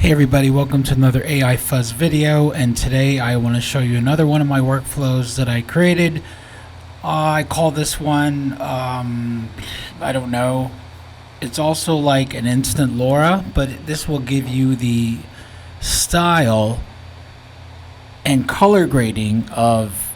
Hey everybody, welcome to another AI Fuzz video, and today I want to show you another one of my workflows that I created. I call this one, I don't know, it's also like an instant LoRa, but this will give you the style and color grading of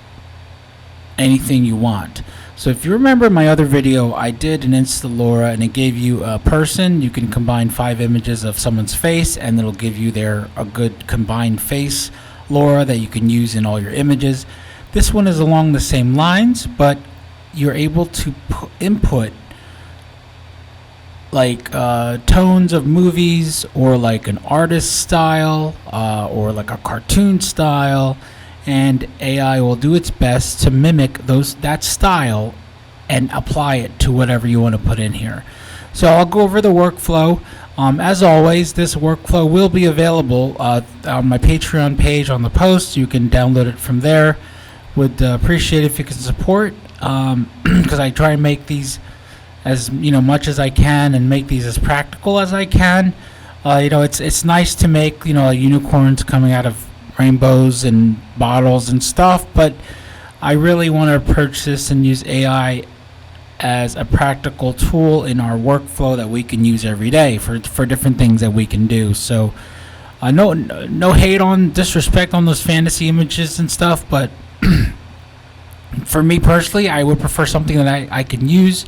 anything you want. So if you remember my other video, I did an instant LoRa and it gave you a person. You can combine 5 images of someone's face and it'll give you a good combined face LoRa that you can use in all your images. This one is along the same lines, but you're able to input like tones of movies, or like an artist style, or like a cartoon style, and AI will do its best to mimic that style and apply it to whatever you want to put in here. So I'll go over the workflow. As always, this workflow will be available on my Patreon page on the post. You can download it from there. Would appreciate if you can support, because I try and make these as much as I can and make these as practical as I can. It's nice to make unicorns coming out of rainbows and bottles and stuff, but I really want to approach this and use AI as a practical tool in our workflow that we can use every day for different things that we can do. So no hate on disrespect on those fantasy images and stuff, but for me personally, I would prefer something that I can use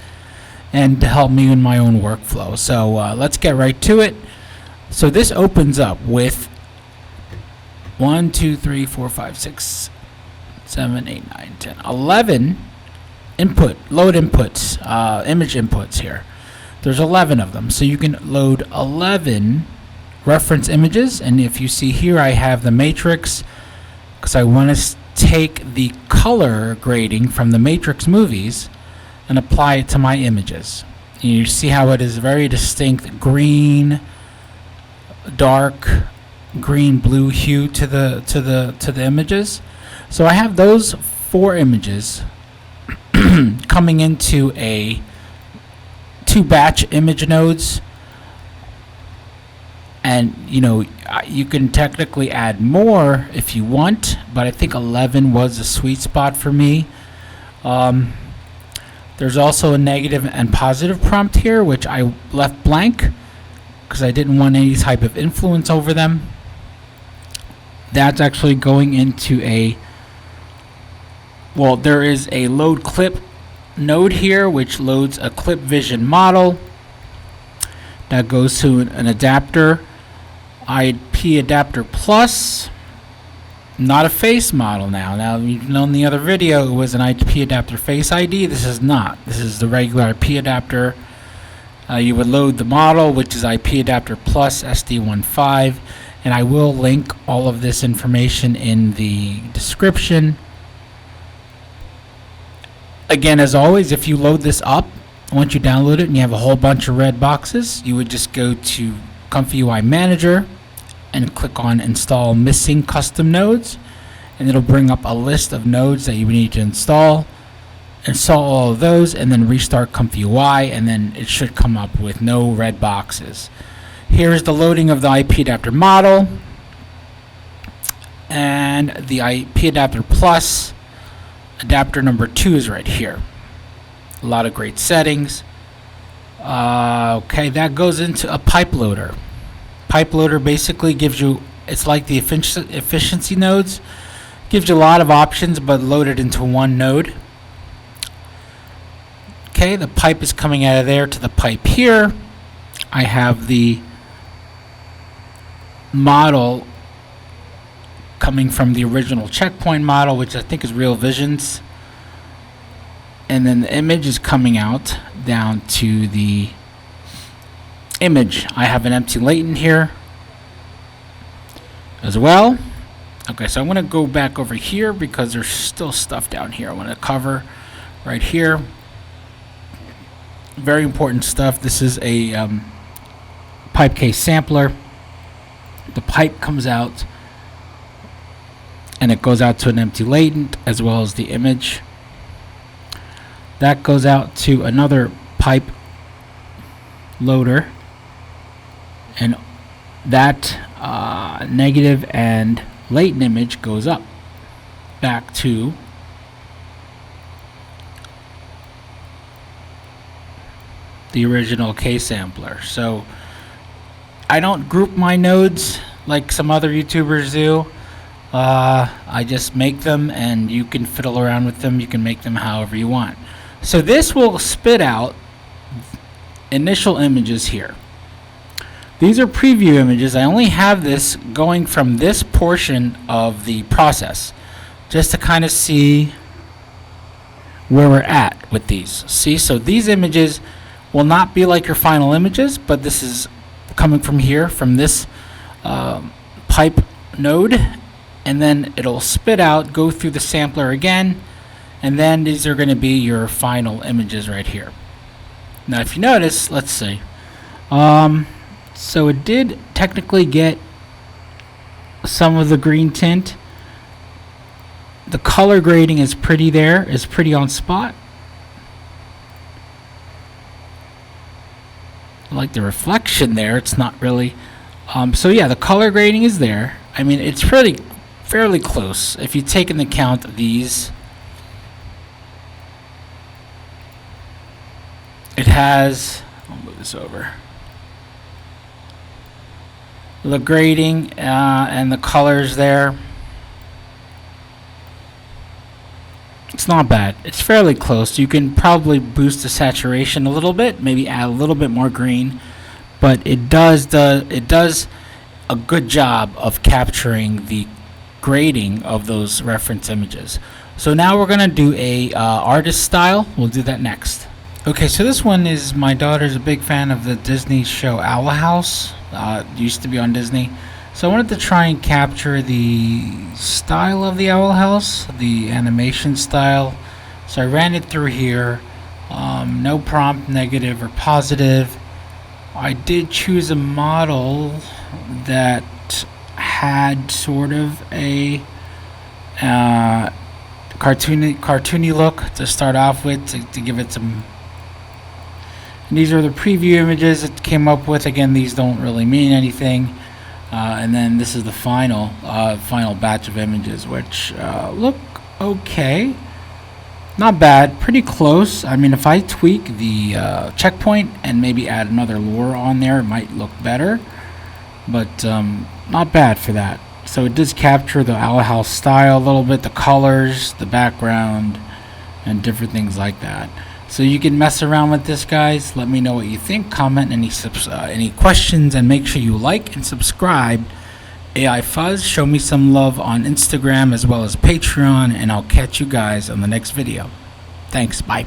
and to help me in my own workflow. So let's get right to it. So this opens up with 1, 2, 3, 4, 5, 6, 7, 8, 9, 10, 11 load inputs, image inputs here. There's 11 of them, so you can load 11 reference images. And if you see here, I have the matrix because I want to take the color grading from the Matrix movies and apply it to my images. And you see how it is very distinct green, dark green blue hue to the images. So I have those 4 images coming into 2 batch image nodes, and you can technically add more if you want, but I think 11 was a sweet spot for me. There's also a negative and positive prompt here, which I left blank because I didn't want any type of influence over them. That's actually going into there is a load clip node here, which loads a clip vision model that goes to an adapter, IP adapter plus, not a face model now. Now, in the other video, it was an IP adapter face ID. This is not. This is the regular IP adapter. You would load the model, which is IP adapter plus SD15. And I will link all of this information in the description. Again, as always, if you load this up, once you download it and you have a whole bunch of red boxes, you would just go to ComfyUI Manager and click on Install Missing Custom Nodes, and it'll bring up a list of nodes that you need to install. Install all of those and then restart ComfyUI, and then it should come up with no red boxes. Here's the loading of the IP adapter model, and the IP adapter plus adapter number 2 is right here. A lot of great settings. Okay, that goes into a pipe loader. Pipe loader basically gives you, it's like the efficiency nodes, gives you a lot of options but loaded into one node. Okay, the pipe is coming out of there to the pipe here. I have the model coming from the original checkpoint model, which I think is Real Visions, and then the image is coming out down to the image. I have an empty latent here as well. Okay, so I'm going to go back over here because there's still stuff down here I want to cover right here. Very important stuff. This is a pipe case sampler. The pipe comes out and it goes out to an empty latent as well as the image. That goes out to another pipe loader, and that negative and latent image goes up back to the original K-sampler. So I don't group my nodes like some other YouTubers do. I just make them, and you can fiddle around with them. You can make them however you want. So this will spit out initial images here. These are preview images. I only have this going from this portion of the process just to kind of see where we're at with these. See, so these images will not be like your final images, but this is coming from here, from this pipe node, and then it'll spit out, go through the sampler again, and then these are going to be your final images right here. Now if you notice, let's see, so it did technically get some of the green tint. The color grading is pretty there, is pretty on spot. I like the reflection there, it's not really so yeah, the color grading is there. I mean, it's fairly close if you take into account these. It has, I'll move this over, the grading and the colors there. It's not bad. It's fairly close. You can probably boost the saturation a little bit, maybe add a little bit more green, but it does a good job of capturing the grading of those reference images. So now we're gonna do a artist style. We'll do that next. Okay, so this one is, my daughter's a big fan of the Disney show Owl House. It used to be on Disney. So I wanted to try and capture the style of the Owl House, the animation style. So I ran it through here. No prompt, negative or positive. I did choose a model that had sort of a cartoony look to start off with, to give it some. And these are the preview images it came up with. Again, these don't really mean anything. And then this is the final batch of images, which look okay. Not bad, pretty close. I mean, if I tweak the checkpoint and maybe add another lure on there, it might look better. But not bad for that. So it does capture the Owl House style a little bit, the colors, the background, and different things like that. So you can mess around with this, guys. Let me know what you think. Comment any questions, and make sure you like and subscribe. AI Fuzz. Show me some love on Instagram as well as Patreon, and I'll catch you guys on the next video. Thanks. Bye.